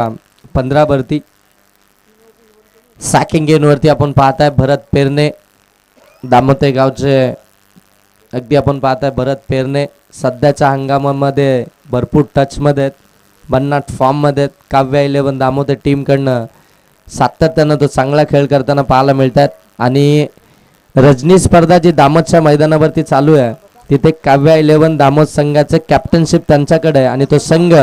15 वरती सॅकिंग गेन वरती आपण पाहताय भरत पेरणे दामोते गावचे अगदी आपण पाहताय भरत पेरणे सध्याच्या हंगामामध्ये भरपूर टचमध्ये आहेत, भन्नाट फॉर्ममध्ये आहेत. काव्या 11 दामोते टीमकडनं सातत्यानं तो चांगला खेळ करताना पाहायला मिळतात आणि रजनी स्पर्धा जी दामोदच्या मैदानावरती चालू आहे तिथे काव्या 11 दामोद संघाचे कॅप्टनशिप त्यांच्याकडे आहे आणि तो संघ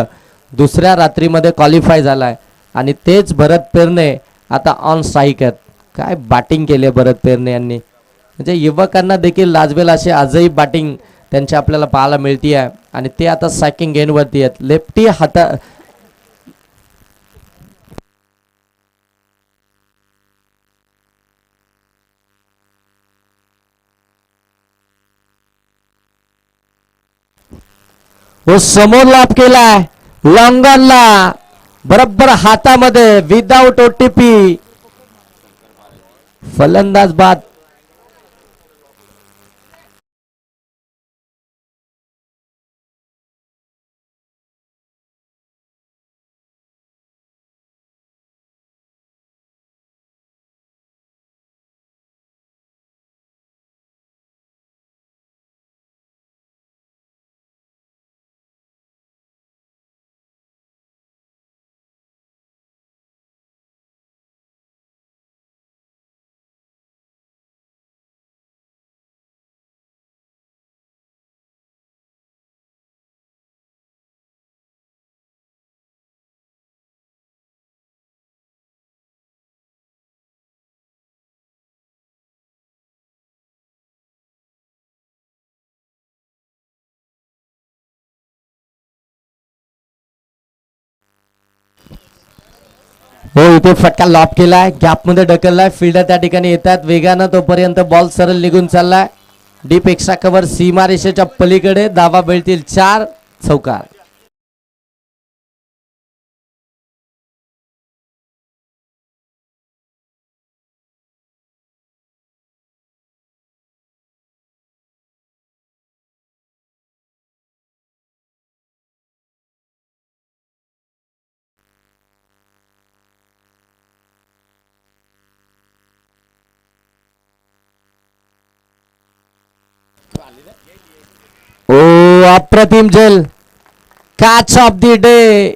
दुसऱ्या रात्रीमध्ये क्वालिफाय झाला आहे आणि तेच भरत पेरणे आता ऑन स्ट्राईक आहेत. काय बॅटिंग केली आहे भरत पेरणे यांनी, म्हणजे युवकांना देखील लाजवेल अशी आजही बॅटिंग त्यांची आपल्याला पाहायला मिळते आहे आणि ते आता सॅकिंग गेनवरती आहेत. लेफ्टी हाता वो समोर लाभ केलाय लॉंगॉनला बरोबर हातामध्ये विदाउट ओटीपी फलंदाज बाद. हो इथे फटका लॉप केलाय, गॅप मध्ये ढकललाय, फिल्डर त्या ठिकाणी येतात वेगानं, तोपर्यंत बॉल सरळ निघून चाललाय डीप एक्स्ट्रा कव्हर सीमारेषेच्या पलीकडे. धावा मिळतील 4 चौकार. ओ अप्रतिम झेल कॅच ऑफ द डे.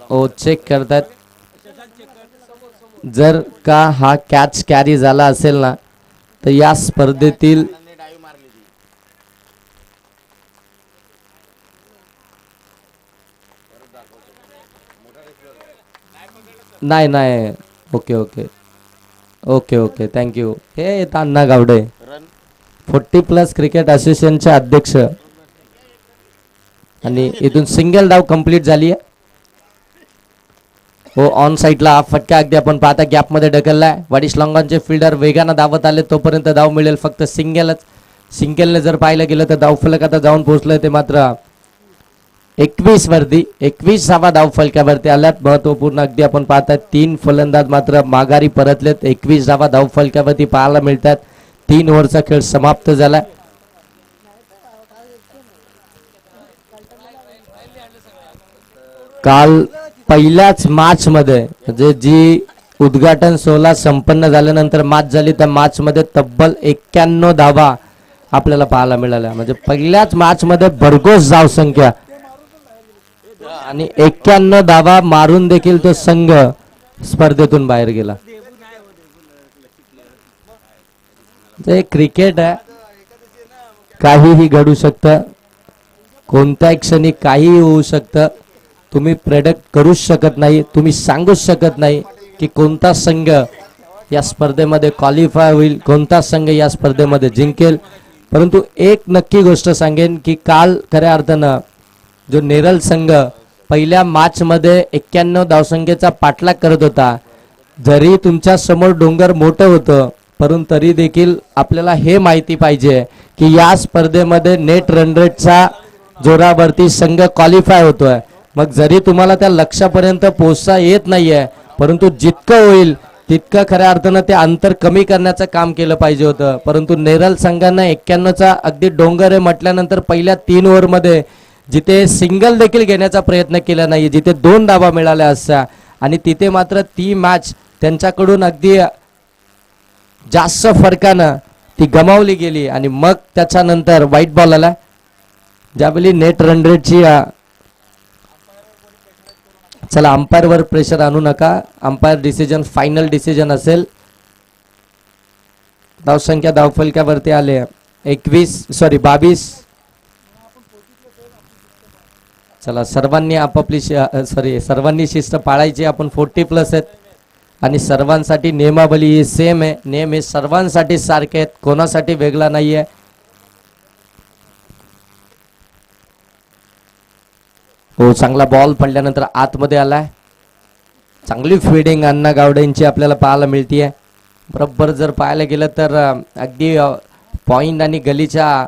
ओ चेक करतात, जर का हा कॅच कॅरी झाला असेल ना तर या स्पर्धेतील नाही नाही okay okay okay okay thank you. हे अण्णा गावडे 40+ क्रिकेट असोसिएशनचे अध्यक्ष आणि इथून सिंगल धाव कंप्लीट झाली आहे. हो ऑन साईडला हा फटका अगदी आपण पाहता गॅप मध्ये ढकललाय. वाडिश लॉंगॉनचे फिल्डर वेगानं धावत आले, तोपर्यंत धाव मिळेल फक्त सिंगलच. सिंगलने जर पाहिलं गेलं तर धावफलक आता जाऊन पोहोचलंय ते मात्र 21 वरती 21वा धावफलकावरती आल्यात. महत्वपूर्ण अगदी आपण पाहतात 3 फलंदाज मात्र माघारी परतलेत. 21वा धावफलकावरती पाहायला मिळतात. 3 ओव्हरचा खेळ समाप्त झाला. काल पहिल्याच मॅच मध्ये म्हणजे जी उद्घाटन सोहळा संपन्न झाल्यानंतर मॅच झाली त्या मॅच मध्ये तब्बल 91 धावा आपल्याला पाहायला मिळाल्या. म्हणजे पहिल्याच मॅच मध्ये भरघोस धावसंख्या आणि 91 धावा मारून देखील तो संघ स्पर्धेतून बाहेर गेला. ते क्रिकेट आहे, काहीही घडू शकतं, कोणत्याही क्षणी काहीही होऊ शकतं. तुम्ही प्रेडिक्ट करूच शकत नाही, तुम्ही सांगूच शकत नाही की कोणता संघ या स्पर्धेमध्ये क्वालिफाय होईल, कोणता संघ या स्पर्धेमध्ये जिंकेल. परंतु एक नक्की गोष्ट सांगेन की काल खऱ्या अर्थानं जो नेरल संघ पहिल्या मॅच मध्ये 91 धावसंख्येचा पाठलाग करत होता, जरी तुमच्या समोर डोंगर मोठं होतं परंतु तरी देखील आपल्याला हे माहिती पाहिजे की या स्पर्धेमध्ये नेट रन रेटच्या जोरावरती संघ क्वालिफाय होतोय. मग जरी तुम्हाला त्या लक्ष्यापर्यंत पोहोचता येत नाहीये परंतु जितकं होईल तितकं खऱ्या अर्थानं ते अंतर कमी करण्याचं काम केलं पाहिजे होतं. परंतु नेरल संघानं 91चा अगदी डोंगर आहे म्हटल्यानंतर पहिल्या 3 ओव्हरमध्ये जिथे सिंगल देखील घेण्याचा प्रयत्न केला नाही, जिथे 2 धावा मिळाल्या असत्या आणि तिथे मात्र ती मॅच त्यांच्याकडून अगदी जास्त फरकानं ती गमावली गेली आणि मग त्याच्यानंतर व्हाईट बॉल आला. ज्यावेळी नेट रन रेटची चला अंपायर वर प्रेशर आणू नका. अंपायर डिसिजन फायनल डिसिजन असेल. धावसंख्या धावफलक्यावरती आले 22. चला सर्वांनी आपापली सर्वांनी शिस्त पाळायची. आपण 40+ आहेत आणि सर्वांसाठी नियमावली ही सेम आहे. नियम हे सर्वांसाठी सारखे आहेत, कोणासाठी वेगळा नाहीये. हो चांगला बॉल पडल्यानंतर आतमध्ये आलाय. चांगली फिडिंग अण्णा गावडेंची आपल्याला पाहायला मिळतीये. बरोबर जर पाहायला गेलं तर अगदी पॉइंट आणि गलीच्या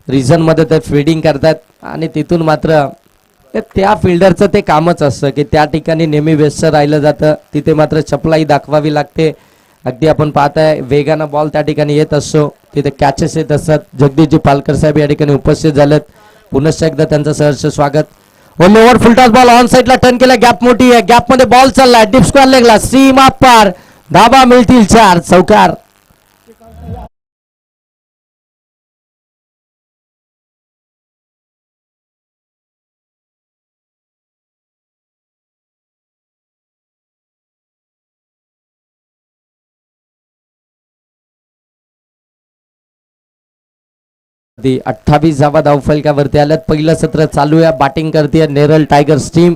रिझन मध्ये ते फिल्डिंग करतात आणि तिथून मात्र त्या फिल्डरचं ते कामच असतं की त्या ठिकाणी नेहमी व्यस्त राहिलं जातं. तिथे मात्र चपलाई दाखवावी लागते. अगदी आपण पाहताय वेगानं बॉल त्या ठिकाणी येत असतो, तिथे कॅचेस येत असतात. जगदीशजी पालकर साहेब या ठिकाणी उपस्थित झालेत. पुनश्च एकदा त्यांचं सहर्ष स्वागत. लोअर फुलटॉस बॉल ऑन साईडला टर्न केला. गॅप मोठी आहे, गॅप मध्ये बॉल चाललाय. डीप स्क्वेअर लेगला सीमा पार. धाबा मिळतील 4. चौकार. दी 28 धावा धावफलकावरती आल्यात. पहिलं सत्र चालू आहे. बॅटिंग करते Neral tigers team.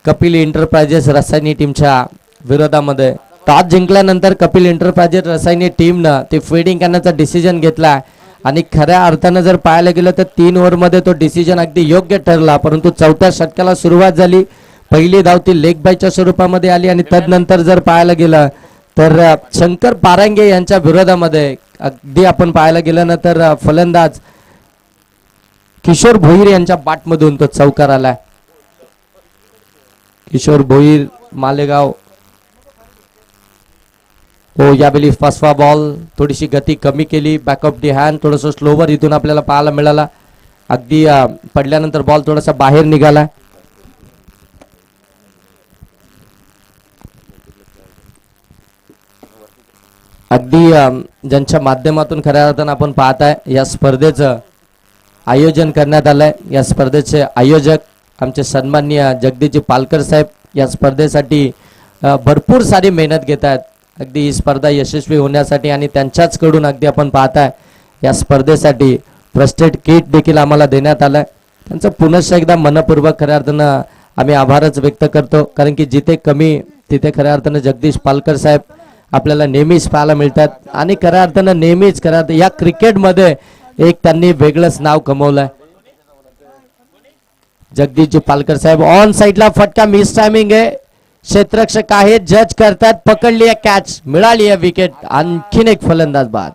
Kapil enterprises Rasayani टीमच्या विरोधामध्ये. टॉस जिंकल्यानंतर कपिल एंटरप्राइजेस रसायनी टीमनं ते फिल्डिंग करण्याचा डिसिजन घेतला आणि खऱ्या अर्थानं जर पाहायला गेलं तर 3 ओव्हरमध्ये तो डिसिजन अगदी योग्य ठरला. परंतु 4थ्या षटकाला सुरुवात झाली. पहिली धाव ती लेग बायच्या स्वरूपामध्ये आली आणि तदनंतर जर पाहायला गेलं तर शंकर पारांगे यांच्या विरोधामध्ये अगदी आपण पाहायला गेलं ना तर फलंदाज किशोर भोईर यांच्या बॅटमधून तो चौकार आलाय. किशोर भोईर मालेगाव. हो यावेळी फसवा बॉल, थोडीशी गती कमी केली. बॅक ऑफ दी हँड थोडंसं स्लोवर इथून आपल्याला पाहायला मिळाला. अगदी पडल्यानंतर बॉल थोडासा बाहेर निघाला. अगदी ज्यांच्या माध्यमातून खऱ्या अर्थानं आपण पाहताय या स्पर्धेचं आयोजन करण्यात आलंय. या स्पर्धेचे आयोजक आमचे सन्माननीय जगदीशजी पालकर साहेब या स्पर्धेसाठी भरपूर सारी मेहनत घेत आहेत अगदी ही स्पर्धा यशस्वी होण्यासाठी आणि त्यांच्याचकडून अगदी आपण पाहताय या स्पर्धेसाठी फर्स्ट एड किट देखील आम्हाला देण्यात आलंय. त्यांचं पुनश्च एकदा मनपूर्वक खऱ्या अर्थानं आम्ही आभारच व्यक्त करतो. कारण की जिथे कमी तिथे खऱ्या अर्थानं जगदीश पालकर साहेब आपल्याला नेहमीच पाहायला मिळतात आणि खऱ्या अर्थानं नेहमीच खऱ्या या क्रिकेटमध्ये एक त्यांनी वेगळंच नाव कमवलंय. जगदीशजी पालकर साहेब ऑन साईडला फटका मिस टायमिंग आहे. क्षेत्ररक्षक आहेत, जज करतात. पकडली आहे कॅच, मिळाली आहे विकेट. आणखीन एक फलंदाज बाद.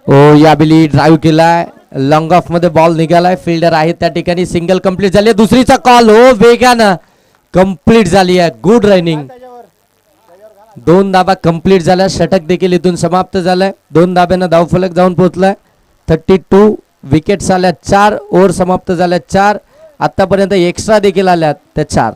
ओ यावेळी ड्राईव्ह केलाय. लॉंग ऑफ मध्ये बॉल निघालाय. फिल्डर आहे त्या ठिकाणी. सिंगल कंप्लीट झाली. दुसरीचा कॉल हो वेगानं कंप्लीट झाली आहे. Good running. 2 धाबा कंप्लीट झाल्या. षटक देखील इथून समाप्त झालाय. 2 धाब्यांना धावफलक जाऊन पोहोचलाय. 32 विकेट्स आल्या. 4 ओव्हर समाप्त झाल्या. 4 आतापर्यंत एक्स्ट्रा देखील आल्यात त्या 4.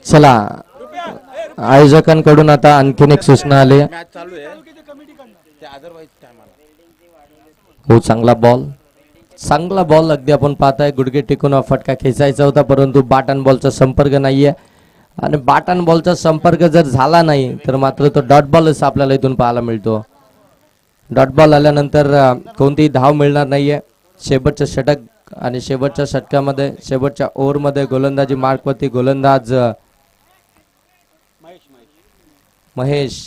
चला आयोजकांकडून आता आणखीन एक सूचना आली. हो चांगला बॉल अगदी आपण पाहताय. गुडघे टिकून फटका खेचायचा होता परंतु बॅट अँड बॉलचा संपर्क नाहीये आणि बॅट अँड बॉलचा संपर्क जर झाला नाही तर मात्र तो डॉट बॉलच आपल्याला इथून पाहायला मिळतो. डॉट बॉल आल्यानंतर कोणतीही धाव मिळणार नाहीये. शेवटचं षटक आणि शेवटच्या षटकामध्ये शेवटच्या ओव्हरमध्ये गोलंदाजी मार्कवरती गोलंदाज महेश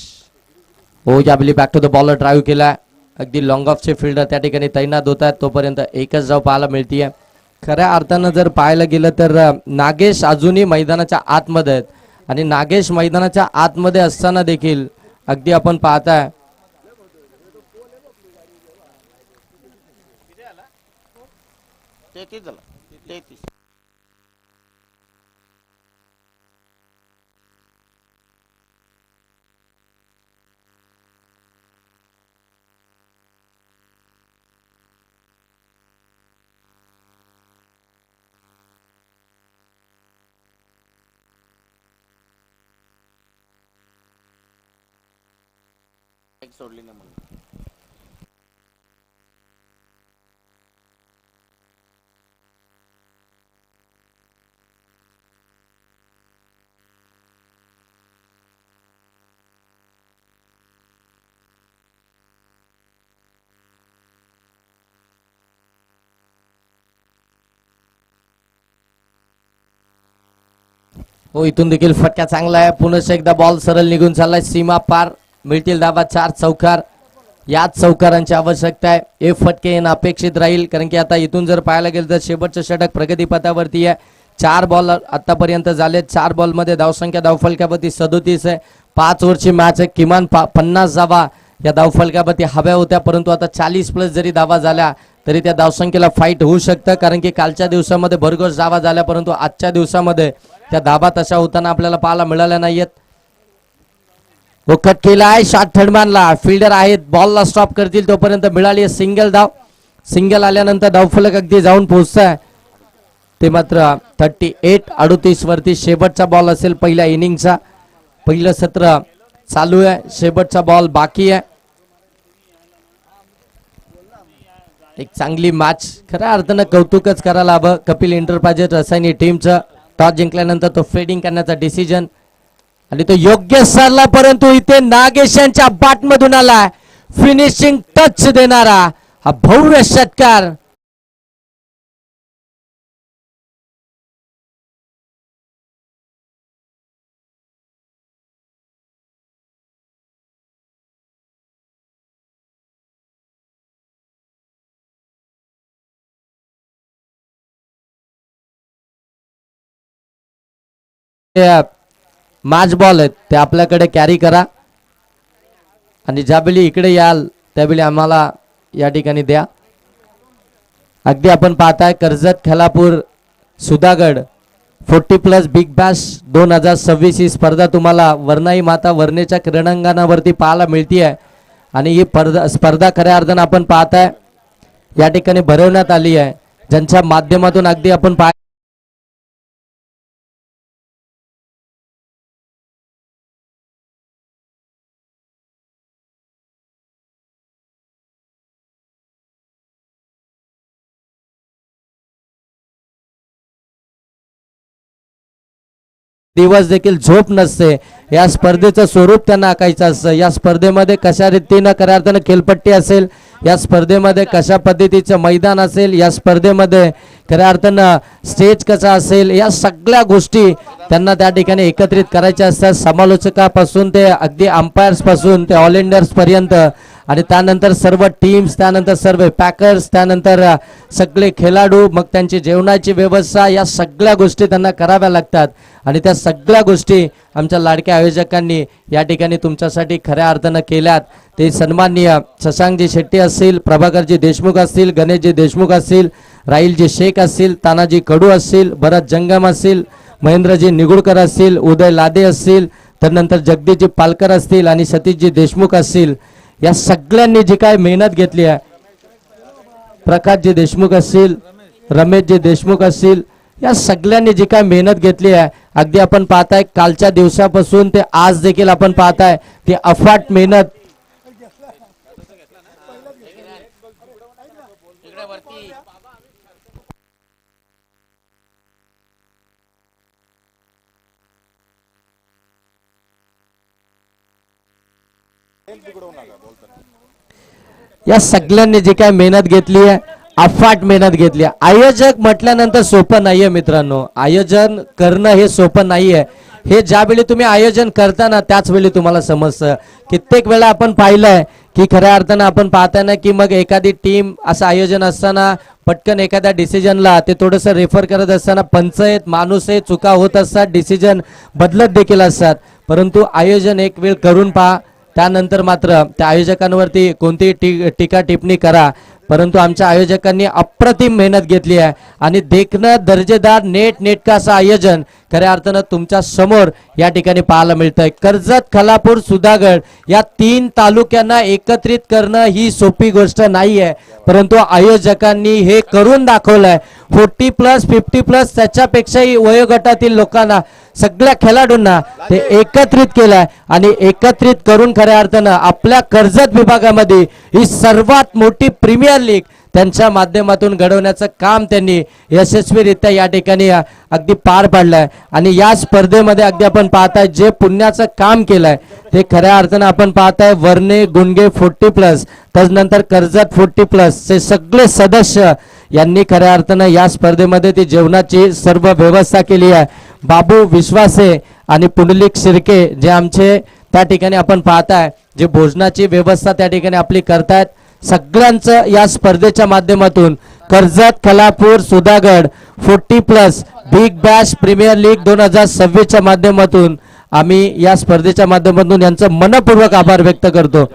हो यावेळी back to the bowler drive केला. अगदी लॉंग ऑफचे फिल्डर त्या ठिकाणी तैनात होत आहेत. तोपर्यंत एकच धाव पाहायला मिळतीये. खऱ्या अर्थानं जर पाहायला गेलं तर नागेश अजूनही मैदानाच्या आतमध्ये आहेत आणि नागेश मैदानाच्या आतमध्ये असताना देखील अगदी आपण पाहताय सोडली नाही म्हणून. हो इथून देखील फटका चांगला आहे. पुन्हा एकदा बॉल सरळ निघून चाललाय. सीमा पार. मिळतील धाबा 4 चौकार. याच चौकारांची आवश्यकता आहे. हे फटके येणं अपेक्षित राहील कारण की आता इथून जर पाहायला गेलं तर शेवटचं षटक प्रगतीपथावरती आहे. 4 बॉल आतापर्यंत झाले. 4 बॉलमध्ये धावसंख्या धावफलकावरती 37 आहे. 5 ओव्हरची मॅच आहे. किमान 50 धावा या धावफलकावरती हव्या होत्या परंतु आता 40+ जरी धावा झाल्या तरी त्या धावसंख्येला फाईट होऊ शकतं कारण की कालच्या दिवसामध्ये भरघोस धावा झाल्या परंतु आजच्या दिवसामध्ये त्या धावा तशा होताना आपल्याला पाहायला मिळाल्या नाहीयेत. कट केला आहे. शॉट थर्डमॅनला फिल्डर आहेत. बॉलला स्टॉप करतील तोपर्यंत मिळाली आहे सिंगल धाव. सिंगल आल्यानंतर धावफलक अगदी जाऊन पोहोचताय ते मात्र 38 वरती. शेवटचा बॉल असेल पहिल्या इनिंगचा. पहिलं सत्र चालू आहे. शेवटचा बॉल बाकी आहे. एक चांगली मॅच खऱ्या अर्थानं कौतुकच करायला हवं कपिल एंटरप्राइजेस रसायनी टीमचं. टॉस जिंकल्यानंतर तो फिल्डिंग करण्याचा डिसिजन आणि तो योग्य सरला परंतु इथे नागेशांच्या बॅटमधून आला फिनिशिंग टच देणारा हा भव्य षटकार. मॅच बॉल आहेत ते आपल्याकडे कॅरी करा आणि ज्यावेळी इकडे याल त्यावेळी आम्हाला या ठिकाणी द्या. अगदी आपण पाहताय कर्जत, खालापूर, सुधागड 40+ बिग बॅश 2026 ही स्पर्धा तुम्हाला वर्णाई माता वर्णेच्या क्रीडांगणावरती पाहायला मिळते आहे आणि ही स्पर्धा खऱ्या अर्थानं आपण पाहताय या ठिकाणी भरवण्यात आली आहे, ज्यांच्या माध्यमातून अगदी आपण दिवस देखील झोप नसते. या स्पर्धेचं स्वरूप त्यांना आखायचं असतं. या स्पर्धेमध्ये कशा रीतीनं खऱ्या अर्थानं खेळपट्टी असेल, या स्पर्धेमध्ये कशा पद्धतीचं मैदान असेल, या स्पर्धेमध्ये खऱ्या अर्थानं स्टेज कसा असेल, या सगळ्या गोष्टी त्यांना त्या ठिकाणी एकत्रित करायच्या असतात. समालोचकापासून ते अगदी अंपायर्सपासून ते ऑल इंडियर्सपर्यंत आणि त्यानंतर सर्व टीम्स, त्यानंतर सर्व पॅकर्स, त्यानंतर सगळे खेळाडू, मग त्यांची जेवणाची व्यवस्था, या सगळ्या गोष्टी त्यांना कराव्या लागतात आणि त्या सगळ्या गोष्टी आमच्या लाडक्या आयोजकांनी या ठिकाणी तुमच्यासाठी खऱ्या अर्थानं केल्यात. ते सन्माननीय शशांकजी शेट्टी असतील, प्रभाकरजी देशमुख असतील, गणेशजी देशमुख असतील, राहिलजी शेख असतील, तानाजी कडू असतील, भरत जंगम असतील, महेंद्रजी निगुडकर असतील, उदय लादे असतील, त्यानंतर जगदीशजी पालकर असतील आणि सतीशजी देशमुख असतील. या सगळ्यांनी जी काय मेहनत घेतली आहे, प्रकाशजी देशमुख असतील, रमेशजी देशमुख असतील, या सगळ्यांनी जी काय मेहनत घेतली आहे, अगदी आपण पाहताय कालच्या दिवसापासून ते आज देखील आपण पाहताय ती अफाट मेहनत. या सगळ्यांनी जी काय मेहनत घेतली आहे, अफाट मेहनत घेतली आहे. आयोजक म्हटल्यानंतर सोपं नाहीये मित्रांनो, आयोजन करणं हे सोपं नाहीये. हे ज्यावेळी तुम्ही आयोजन करताना त्याच वेळी तुम्हाला समजतं. कित्येक वेळा आपण पाहिलंय की खऱ्या अर्थानं आपण पाहताना की मग एखादी टीम असं आयोजन असताना पटकन एखाद्या डिसिजनला ते थोडंसं रेफर करत असताना पंच आहेत, माणूस आहे, चुका होत असतात, डिसिजन बदलत देखील असतात. परंतु आयोजन एक वेळ करून पहा, त्यानंतर मात्र त्या आयोजकांवरती कोणतीही टीका टिप्पणी करा. परंतु आमच्या आयोजकांनी अप्रतिम मेहनत घेतली आहे आणि देखणं दर्जेदार नेटका असं आयोजन खऱ्या अर्थानं तुमच्या समोर या ठिकाणी पाहायला मिळतंय. कर्जत, खालापूर, सुधागड या 3 तालुक्यांना एकत्रित करणं ही सोपी गोष्ट नाही आहे, परंतु आयोजकांनी हे करून दाखवलंय. 40+, 50+, त्याच्यापेक्षाही वयोगटातील लोकांना, सगळ्या खेळाडूंना ते एकत्रित केलंय आणि एकत्रित करून खऱ्या अर्थानं आपल्या कर्जत विभागामध्ये ही सर्वात मोठी प्रीमियर लीग त्यांच्या माध्यमातून घडवण्याचं काम त्यांनी यशस्वीरित्या या ठिकाणी अगदी पार पाडलंय. आणि या स्पर्धेमध्ये अगदी आपण पाहताय जे पुण्याचं काम केलंय ते खऱ्या अर्थानं आपण पाहताय वर्णे, गुंडगे 40+, त्यानंतर कर्जत 40+, हे सगळे सदस्य यांनी खऱ्या अर्थानं या स्पर्धेमध्ये ती जेवणाची सर्व व्यवस्था केली आहे. बाबू विश्वासे आणि पुंडलिक शिर्के जे आमचे त्या ठिकाणी आपण पाहताय जे भोजनाची व्यवस्था त्या ठिकाणी आपली करतायत. सगळ्यांचं या स्पर्धेच्या माध्यमातून Karjat, Khalapur, Sudhagad 40+ big bash premier league 2026च्या माध्यमातून आम्ही या स्पर्धेच्या माध्यमातून यांचं मनपूर्वक आभार व्यक्त करतो.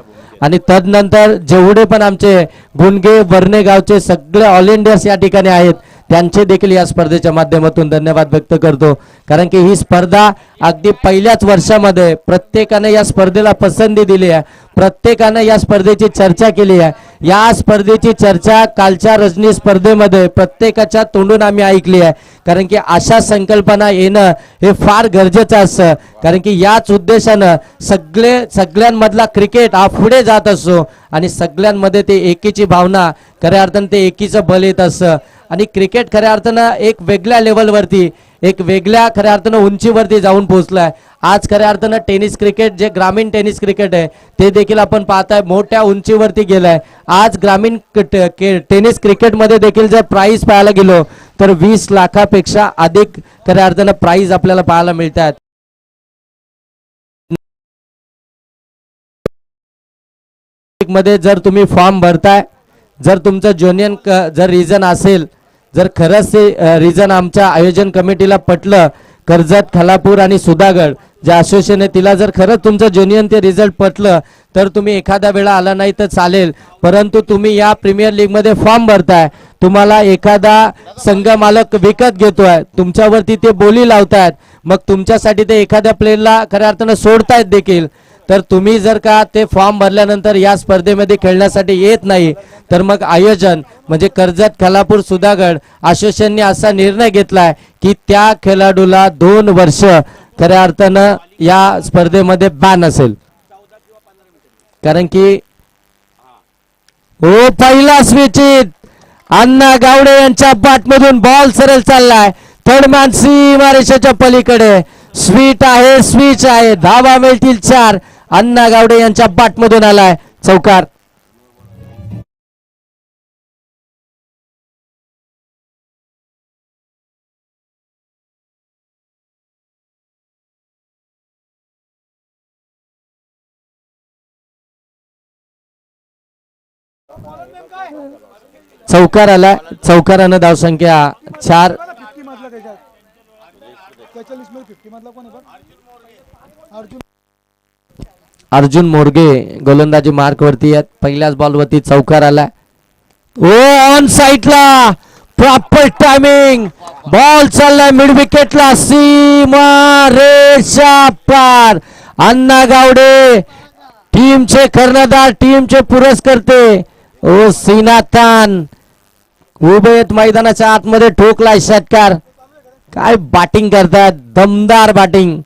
आणि तदनंतर जेवढे पण आमचे गुंडगे, वर्णे गावचे सगळे ऑल इंडियर्स या ठिकाणी आहेत त्यांचे देखील या स्पर्धेच्या माध्यमातून धन्यवाद व्यक्त करतो. कारण की ही स्पर्धा अगदी पहिल्याच वर्षामध्ये प्रत्येकाने या स्पर्धेला पसंती दिली आहे, प्रत्येकानं या स्पर्धेची चर्चा केली आहे. या स्पर्धेची चर्चा कालच्या रजनी स्पर्धेमध्ये प्रत्येकाच्या तोंडून आम्ही ऐकली आहे. कारण की अशा संकल्पना येणं हे फार गरजेचं असतं. कारण की याच उद्देशानं सगळ्यांमधला क्रिकेट हा पुढे जात असतो आणि सगळ्यांमध्ये ते एकीची भावना, खऱ्या अर्थानं ते एकीचं बल येत असतं. आणि क्रिकेट खऱ्या अर्थानं एक वेगळ्या लेवलवरती, एक वेगळ्या खऱ्या अर्थानं उंचीवरती जाऊन पोहोचलाय. आज खऱ्या अर्थानं टेनिस क्रिकेट, जे ग्रामीण टेनिस क्रिकेट आहे ते देखील आपण पाहताय मोठ्या उंचीवरती गेलाय. आज ग्रामीण टेनिस क्रिकेटमध्ये देखील जर प्राइज पाहायला गेलो तर 20 लाखापेक्षा अधिक खऱ्या अर्थानं प्राइज आपल्याला पाहायला मिळतात. मध्ये जर तुम्ही फॉर्म भरताय, जर तुमचं जर रिझन असेल, जर खरंच ते रिझन आमच्या आयोजन कमिटीला पटलं कर्जत, खालापूर आणि सुधागड जे असोसिएशन आहे तिला जर खरंच तुमचं ज्युनियन ते रिझल्ट पटलं तर तुम्ही एखाद्या वेळा आला नाही तर चालेल, परंतु तुम्ही या प्रीमियर लीग मध्ये फॉर्म भरताय, तुम्हाला एखादा संघ मालक विकत घेतोय, तुमच्यावरती ते बोली लावतायत, मग तुमच्यासाठी ते एखाद्या प्लेयरला खऱ्या अर्थानं सोडतायत देखील, तर तुम्ही जर का ते फॉर्म भरल्यानंतर या स्पर्धेमध्ये खेळण्यासाठी येत नाही तर मग आयोजन म्हणजे कर्जत, खालापूर, सुधागड असोसिएशनने असा निर्णय घेतलाय की त्या खेळाडूला 2 वर्ष खऱ्या अर्थानं या स्पर्धेमध्ये बॅन असेल. कारण की हो पहिला स्विचित अण्णा गावडे यांच्या बॅटमधून बॉल सरळ चाललाय थर्ड मॅन सीमारेषेच्या पलीकडे. स्वीट आहे, स्विच आहे, धावा मिळतील 4. अण्णा गावडे यांच्या बॅटमधून आलाय चौकार. चौकार आला, चौकारानं धावसंख्या 4. अर्जुन मोरगे गोलंदाजी मार्क वरती आहेत. पहिल्याच बॉल वरती चौकार आला. ओ ऑन साइडला प्रॉपर टायमिंग, बॉल चाललाय मिड विकेटला, सीमा रेषा पार. अण्णा गावडे टीमचे कर्णधार, टीमचे पुरस्कर्ते ओ सीनातान उभे आहेत मैदानाच्या आतमध्ये. ठोकलाय षटकार. काय बॅटिंग करतात, दमदार बॅटिंग.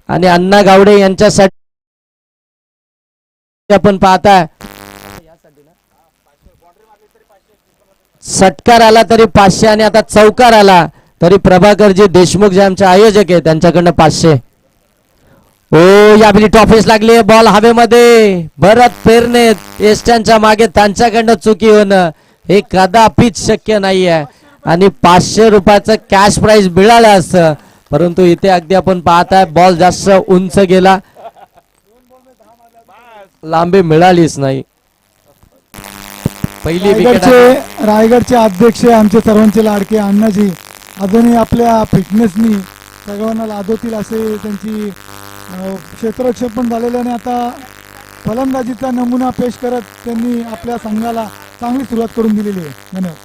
आणि अण्णा गावडे यांच्यासाठी आपण पाहताय षटकार आला तरी 500 आणि आता चौकार आला तरी प्रभाकरजी देशमुख जे आमचे आयोजक आहे त्यांच्याकडनं 500. ओ यावेळी टॉफीस लागली, बॉल हवेमध्ये. भरत पेरणे एस्ट्यांच्या मागे त्यांच्याकडनं चुकी होणं हे कदापिच शक्य नाही आहे. आणि 500 रुपयाचं कॅश प्राइज मिळालं असतं, परंतु इथे अगदी आपण पाहताय बॉल जास्त उंच गेला, लांबी मिळालीच नाही. पहिली विकेट. रायगडचे अध्यक्ष आमचे सर्वांचे लाडके अण्णाजी अजूनही आपल्या फिटनेसनी सर्वांना लादवतील असे त्यांची क्षेत्ररक्षक पण झालेले आणि आता फलंदाजीचा नमुना पेश करत त्यांनी आपल्या संघाला चांगली सुरुवात करून दिलेली आहे. धन्यवाद.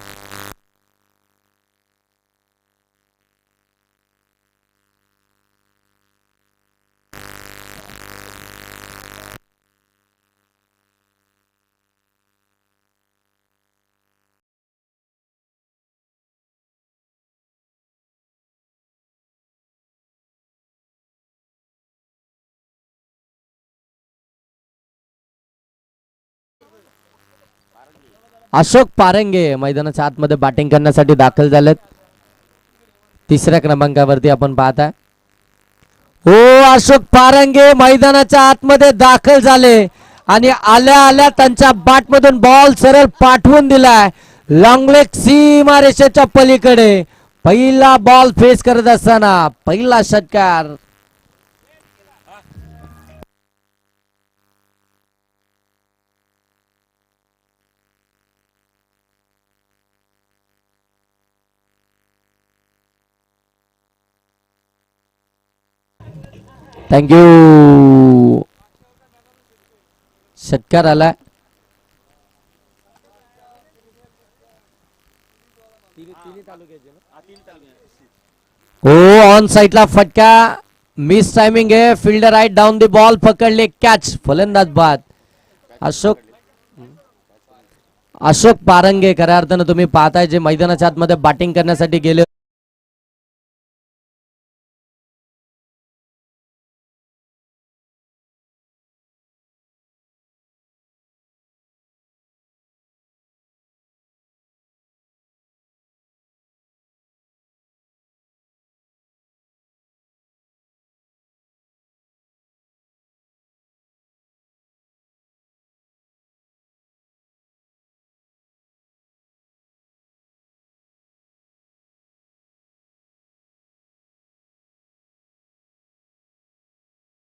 अशोक पारंगे मैदानाच्या आतमध्ये बॅटिंग करण्यासाठी दाखल झालेत. 3ऱ्या क्रमांकावरती आपण पाहताय. हो अशोक पारंगे मैदानाच्या आतमध्ये दाखल झाले आणि आल्या आल्या त्यांच्या बॅटमधून बॉल सरळ पाठवून दिलाय लॉंग लेग सीमारेषेच्या पलीकडे. पहिला बॉल फेस करत असताना पहिला षटकार. थँक्यू. षटकार आला. हो ऑन साइडला फटका, मिस टायमिंग आहे. Fielder right down the ball, पकडले कॅच, फलंदाज बाद. अशोक पारंगे खऱ्या अर्थानं तुम्ही पाहताय जे मैदानाच्या आतमध्ये बॅटिंग करण्यासाठी गेले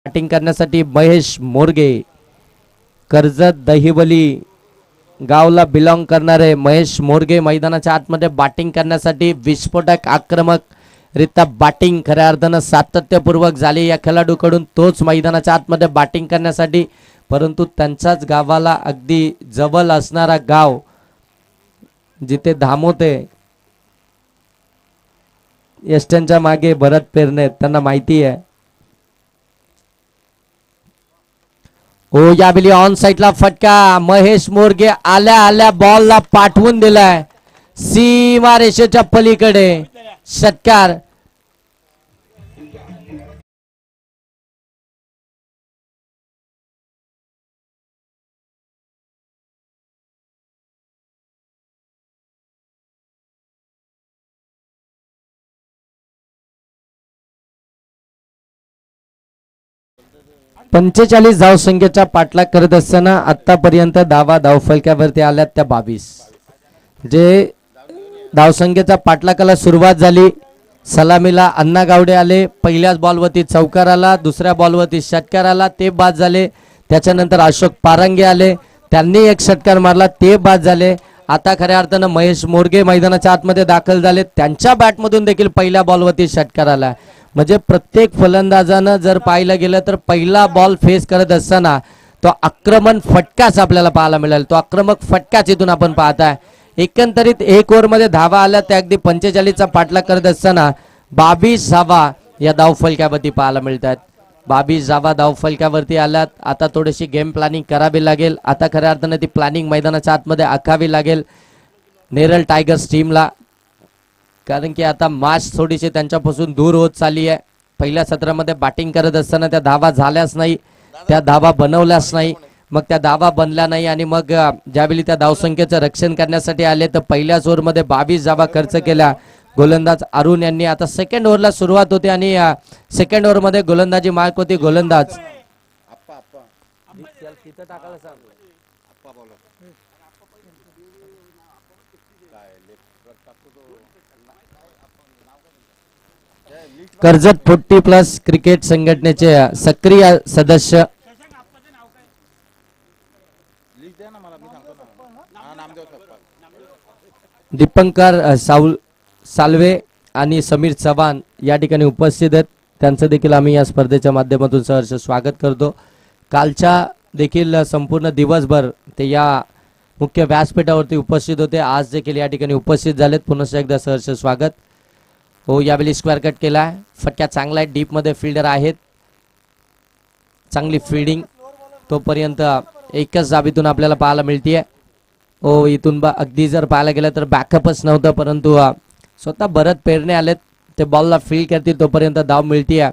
बॅटिंग करण्यासाठी महेश मोरगे, कर्जत दहिवली गावला बिलॉंग करणारे महेश मोरगे मैदानाच्या आतमध्ये बॅटिंग करण्यासाठी विस्फोटक आक्रमक रित्या बॅटिंग खऱ्या अर्थानं सातत्यपूर्वक झाली या खेळाडूकडून, तोच मैदानाच्या आतमध्ये बॅटिंग करण्यासाठी, परंतु त्यांच्याच गावाला अगदी जवळ असणारा गाव जिथे धामोते यष्ट्यांच्या मागे भरत पेरणे त्यांना माहिती आहे. ओ यावेळी ऑन साइडला फटका, महेश मोरगे आल्या आल्या बॉलला पाठवून दिलाय सीमा रेषेच्या पलीकडे. षटकार. पंचेचाळीस धावसंख्येचा पाठलाग करत असताना आतापर्यंत धावफलकावरती आल्यात त्या 22. जे धावसंख्येचा पाठलागाला सुरुवात झाली, सलामीला अण्णा गावडे आले, पहिल्याच बॉलवरती चौकार आला, दुसऱ्या बॉलवरती षटकार आला, ते बाद झाले. त्याच्यानंतर अशोक पारंगे आले, त्यांनी एक षटकार मारला, ते बाद झाले. आता खऱ्या अर्थानं महेश मोरगे मैदानाच्या आतमध्ये दाखल झाले, त्यांच्या बॅटमधून देखील पहिल्या बॉलवरती षटकार आला. म्हणजे प्रत्येक फलंदाजानं जर पाहिलं गेलं तर पहिला बॉल फेस करत असताना तो आक्रमण फटकाच आपल्याला पाहायला मिळेल. तो आक्रमक फटकाच इथून आपण पाहताय. एकंदरीत एक ओव्हरमध्ये धावा आल्या त्या अगदी 45चा पाठलाग करत असताना 22 धावा या धावफलकावरती पाहायला मिळतात. 22 धावा धावफलकावरती आल्यात. आता थोडीशी गेम प्लॅनिंग करावी लागेल. आता खऱ्या अर्थानं ती प्लॅनिंग मैदानाच्या आतमध्ये आखावी लागेल नेरळ टायगर्स टीमला, कारण की आता मॅच थोडीशी त्यांच्यापासून दूर होत चालली आहे. पहिल्या सत्रामध्ये बॅटिंग करत असताना त्या धावा झाल्याच नाही, त्या धावा बनवल्याच नाही, मग त्या धावा बनल्या नाही आणि मग ज्यावेळी त्या धावसंख्येचं रक्षण करण्यासाठी आले तर पहिल्याच ओव्हरमध्ये 22 धावा खर्च केल्या गोलंदाज अरुण यांनी. आता सेकंड ओव्हरला सुरुवात होते आणि सेकंड ओव्हरमध्ये गोलंदाजी मार्क होती गोलंदाज कर्जत 40+ क्रिकेट संघटनेचे सक्रिय सदस्य दीपंकर सालवे आणि समीर चव्हाण या ठिकाणी उपस्थित आहेत. त्यांचं देखील आम्ही या स्पर्धेच्या माध्यमातून सहर्ष स्वागत करतो. कालच्या देखील संपूर्ण दिवसभर ते या मुख्य व्यासपीठावरती उपस्थित होते, आज देखील या ठिकाणी उपस्थित झालेत. पुन्हा एकदा सहर्ष स्वागत. हो, यावेळी स्क्वेअर कट केला, फटका चांगला आहे, डीप मध्ये फिल्डर आहेत, चांगली फिल्डिंग तोपर्यंत एकच जाबीतून आपल्याला पाहायला मिळतीये. हो, इथून अगदी जर पाहायला गेलं तर बॅकअपच नव्हतं, परंतु स्वतः भरत पेरणे आलेत, ते बॉलला फील्ड करतील तोपर्यंत धाव मिळतीये.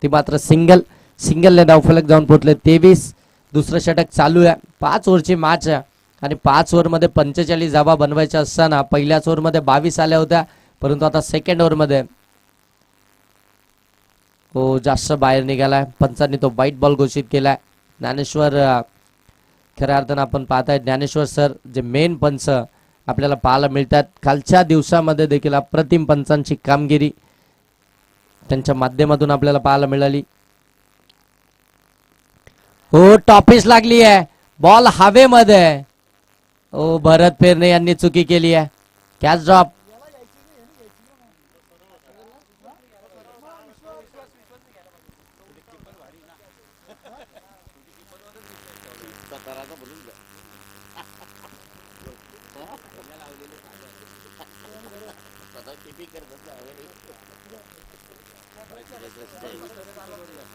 ती मात्र सिंगलने धावफलक जाऊन पोहोचले. 23. दुसरं षटक चालू आहे. 5 ओव्हरची मॅच आहे आणि 5 ओव्हरमध्ये 45 धावा बनवायच्या असताना पहिल्याच ओव्हरमध्ये 22 आल्या होत्या, परंतु आता सेकंड ओव्हरमध्ये हो जास्त बाहेर निघालाय. पंचांनी तो वाईट बॉल घोषित केलाय. ज्ञानेश्वर खऱ्या अर्थानं आपण पाहताय ज्ञानेश्वर सर जे मेन पंच आपल्याला पाहायला मिळतात. कालच्या दिवसामध्ये देखील अप्रतिम पंचांची कामगिरी त्यांच्या माध्यमातून आपल्याला पाहायला मिळाली. हो, टॉपिस लागली आहे, बॉल हवेमध्ये. हो, भरत पेरणे यांनी चुकी केली आहे. Catch drop.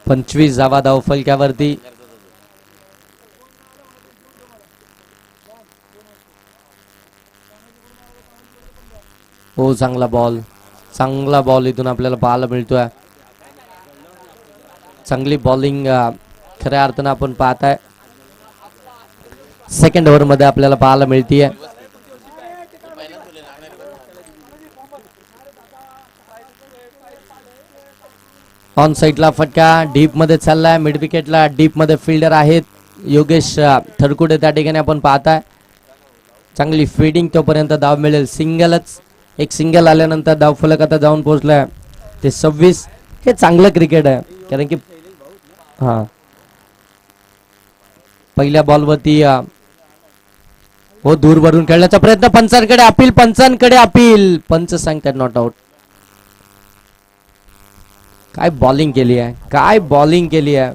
पंचवीस धावा धावफलकावरती. हो, चांगला बॉल इथून आपल्याला पाहायला मिळतोय. चांगली बॉलिंग खऱ्या अर्थानं आपण पाहताय सेकंड ओव्हर मध्ये आपल्याला पाहायला मिळतीये. ऑन साइडला फटका डीप मध्ये चाललाय. मिड विकेटला डीप मध्ये फिल्डर आहेत योगेश थरकुडे, त्या ठिकाणी आपण पाहताय चांगली फिल्डिंग, तोपर्यंत धाव मिळेल. एक सिंगल आल्यानंतर धाव फलक आता जाऊन पोहोचलाय ते 26. हे चांगलं क्रिकेट आहे, कारण की पहिल्या बॉलवरती हो दूर वरून खेळण्याचा प्रयत्न. पंचांकडे अपील पंच सांगतात नॉट आउट. काय बॉलिंग केली आहे, काय बॉलिंग केली आहे.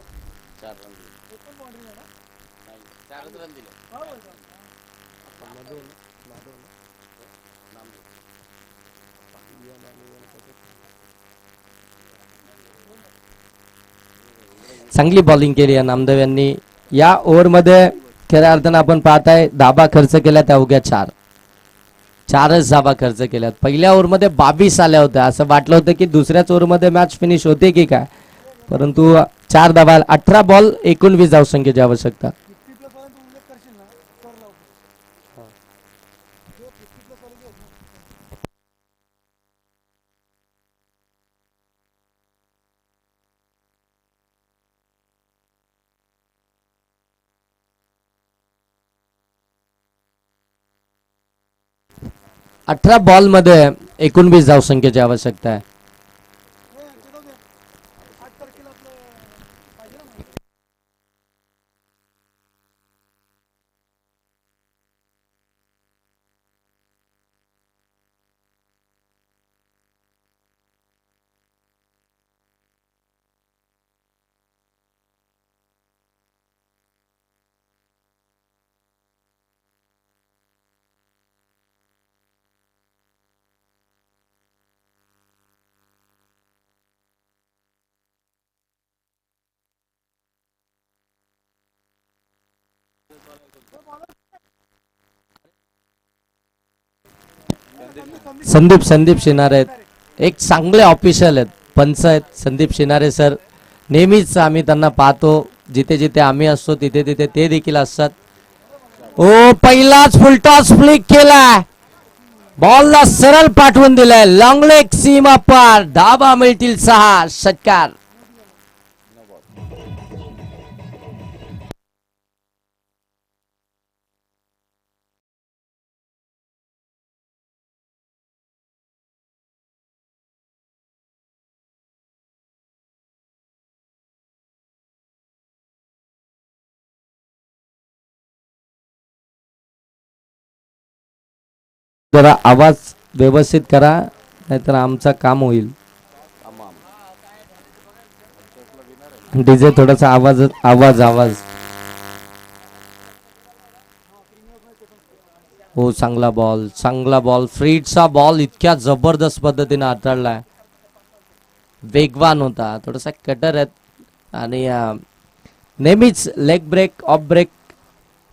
चांगली बॉलिंग केली आहे नामदेव यांनी. या ओव्हरमध्ये खऱ्या अर्थानं आपण पाहताय धाबा खर्च केला त्या अवघ्या चारच धाबा खर्च केल्यात. पहिल्या ओव्हरमध्ये 22 आल्या होत्या. असं वाटलं होतं की दुसऱ्याच ओव्हरमध्ये मॅच फिनिश होते की काय, परंतु 4 धाबा, 18 बॉल 19 धावसंख्येची आवश्यकता. 18 बॉल मध्ये 19 धावसंख्येची आवश्यकता आहे. संदीप शिनारे आहेत, एक चांगले ऑफिशियल आहेत, पंच आहेत संदीप शिनारे सर. नेहमीच आम्ही त्यांना पाहतो, जिथे जिथे आम्ही असतो तिथे तिथे ते देखील असतात. ओ पहिलाच फुलटॉस फ्लिक केलाय, बॉलला सरळ पाठवून दिलाय, लॉंग लेग सीमा पार, धाबा मिळतील 6, षटकार. जरा आवाज व्यवस्थित करा, नाहीतर आमचा काम होईल. डीजे थोडासा आवाज आवाज आवाज. हो चांगला बॉल फ्रीडचा बॉल इतक्या जबरदस्त पद्धतीने हाताळलाय. वेगवान होता, थोडासा कटर आहेत आणि नेहमीच लेग ब्रेक ऑफ ब्रेक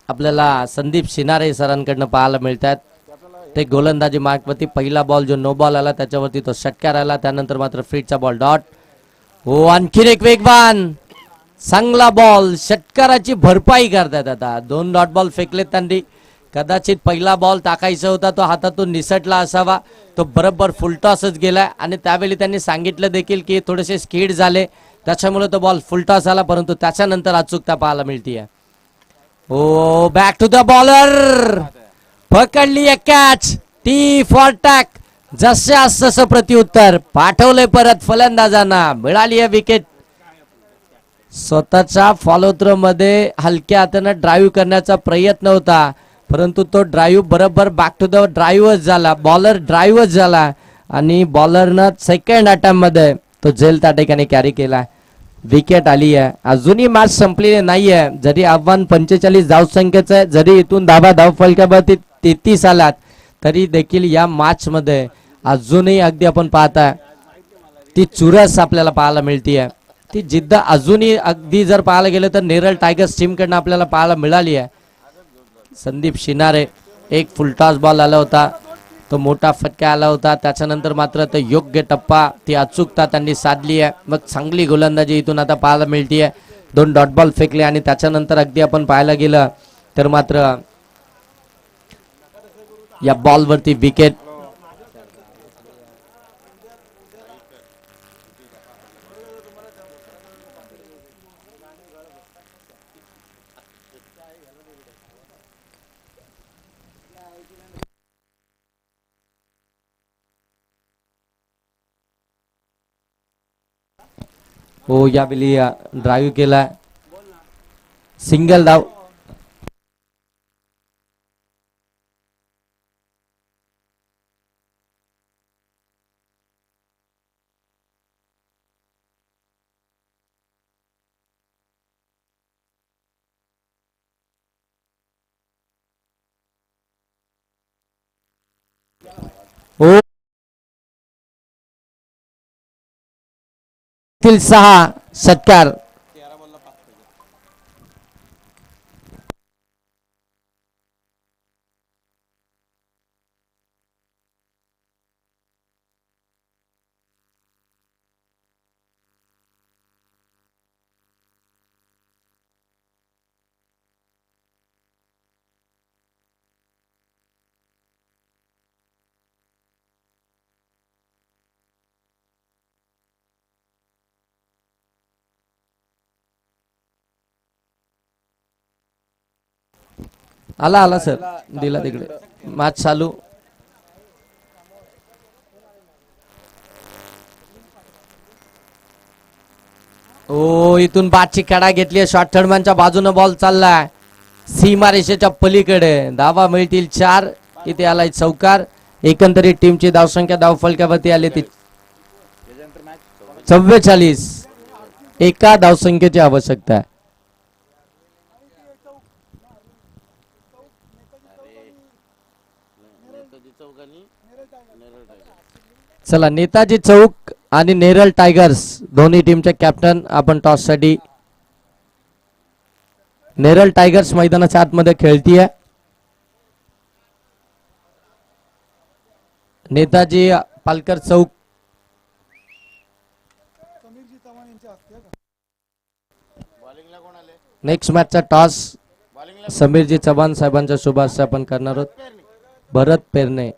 आपल्याला संदीप शिनारे सरांकडनं पाहायला मिळतात. ते गोलंदाजी मार्कवरती पहिला बॉल जो नो बॉल आला त्याच्यावरती तो षटकार आला, त्यानंतर मात्र फ्रीडचा बॉल डॉट. हो आणखीन एक वेगवान चांगला बॉल, षटकाराची भरपाई करतात. आता 2 डॉट बॉल फेकलेत त्यांनी. कदाचित पहिला बॉल टाकायचा होता, तो हातातून निसटला असावा, तो बरोबर फुलटॉसच गेला. आणि त्यावेळी त्यांनी सांगितलं देखील की थोडेसे स्किड झाले, त्याच्यामुळे तो बॉल फुलटॉस आला, परंतु त्याच्यानंतर अचूकता पाहायला मिळतीये. ओ बॅक टू द बॉलर, पकडली एक कॅच, टी फॉर टॅक. जशास तसं प्रत्युत्तर पाठवलंय परत फलंदाजांना, मिळाली आहे विकेट. स्वतःच्या फॉलो थ्रो मध्ये हलक्या हाताने ड्राईव्ह करण्याचा प्रयत्न होता, परंतु तो ड्राईव्ह बरोबर बॅक टू द ड्राईव्हच झाला, बॉलर ड्राईव्हच झाला आणि बॉलरनं सेकंड अटेम्प्ट मध्ये तो झेल त्या ठिकाणी कॅरी केला. विकेट आली आहे. अजूनही मॅच संपलेली नाहीये, जरी आव्हान 45 धावसंख्येचं आहे, जरी इथून धाव फलकावरती 33 आलात, तरी देखील या मॅच मध्ये अजूनही अगदी आपण पाहताय ती चुरस आपल्याला पाहायला मिळतीये. ती जिद्द अजूनही अगदी जर पाहायला गेलं तर नेरळ टायगर्स टीम कडनं आपल्याला पाहायला मिळाली आहे. संदीप शिनारे, एक फुलटॉस बॉल आला होता, तो मोठा फटका आला होता, त्याच्यानंतर मात्र तो योग्य टप्पा, ती अचूकता त्यांनी साधली आहे. मग चांगली गोलंदाजी इथून आता पाहायला मिळतीये. 2 डॉट बॉल फेकले आणि त्याच्यानंतर अगदी आपण पाहायला गेलं तर मात्र या बॉलवरती विकेट. हो यावेळी ड्राईव्ह केला, सिंगल धाव. ओ तील 6 षटकार. आला आला सर, दिला तिकडे. मॅच चालू. ओ इथून बादची कडा घेतली. शॉर्ट थर्डमॅनच्या बाजूने बॉल चाललाय सीमा रेषेच्या पलीकडे. धावा मिळतील 4. इथे आलाय चौकार. एकंदरीत टीमची धावसंख्या धावफलकावरती आली ती 44. एका धावसंख्येची आवश्यकता आहे. चला, नेताजी चौक आणि नेरळ टायगर्स दोन्ही टीमचे कॅप्टन आपण टॉस साठी. नेरळ टायगर्स मैदानाच्या आतमध्ये खेळतीये. नेताजी पालकर चौक. नेक्स्ट मॅचचा टॉस समीरजी चव्हाण साहेबांच्या शुभाशय आपण करणार आहोत. भरत पेरणे.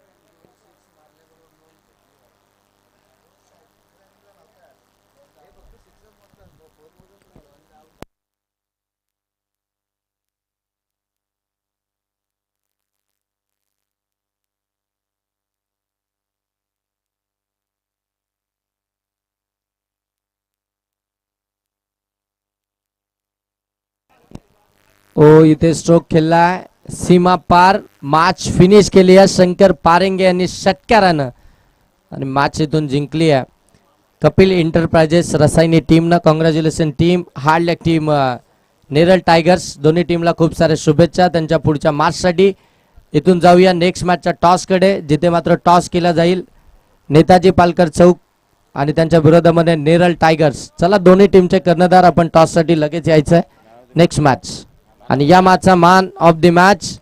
ओ इथे स्ट्रोक खेळलाय. सीमा पार. मॅच फिनिश केली आहे शंकर पारेंगे यांनी षटकारानं आणि मॅच इथून जिंकली आहे. कपिल एंटरप्राइजेस रसायनी टीमनं congratulation team. Hard luck team Neral tigers दोन्ही टीमला खूप साऱ्या शुभेच्छा त्यांच्या पुढच्या मॅचसाठी. इथून जाऊया नेक्स्ट मॅचच्या टॉसकडे, जिथे मात्र टॉस केला जाईल नेताजी पालकर चौक आणि त्यांच्या विरोधामध्ये नेरळ टायगर्स. चला, दोन्ही टीमचे कर्णधार आपण टॉससाठी लगेच यायचं आहे. नेक्स्ट मॅच आणि या मॅचचा man of the match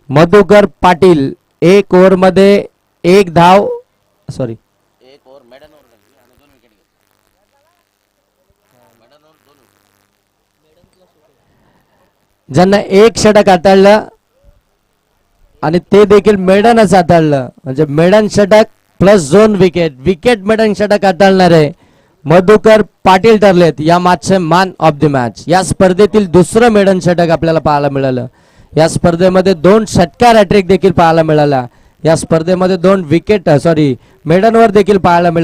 Madhukar Patil. 1 over मध्ये 1 धाव, सॉरी ज्यांना 1 षटक हाताळलं आणि ते देखील मेडनच हाताळलं. म्हणजे मेडन षटक प्लस 2 विकेट. विकेट मेडन षटक हाताळणारे मधुकर पाटील ठरलेत या मॅचचे मॅन ऑफ द मॅच. या स्पर्धेतील दुसरं मेडन षटक आपल्याला पाहायला मिळालं. या स्पर्धेमध्ये 2 षटकार हॅट्रिक देखील पाहायला मिळाला. या स्पर्धेमध्ये 2 विकेट मेडनवर देखील पाहायला मिळालं.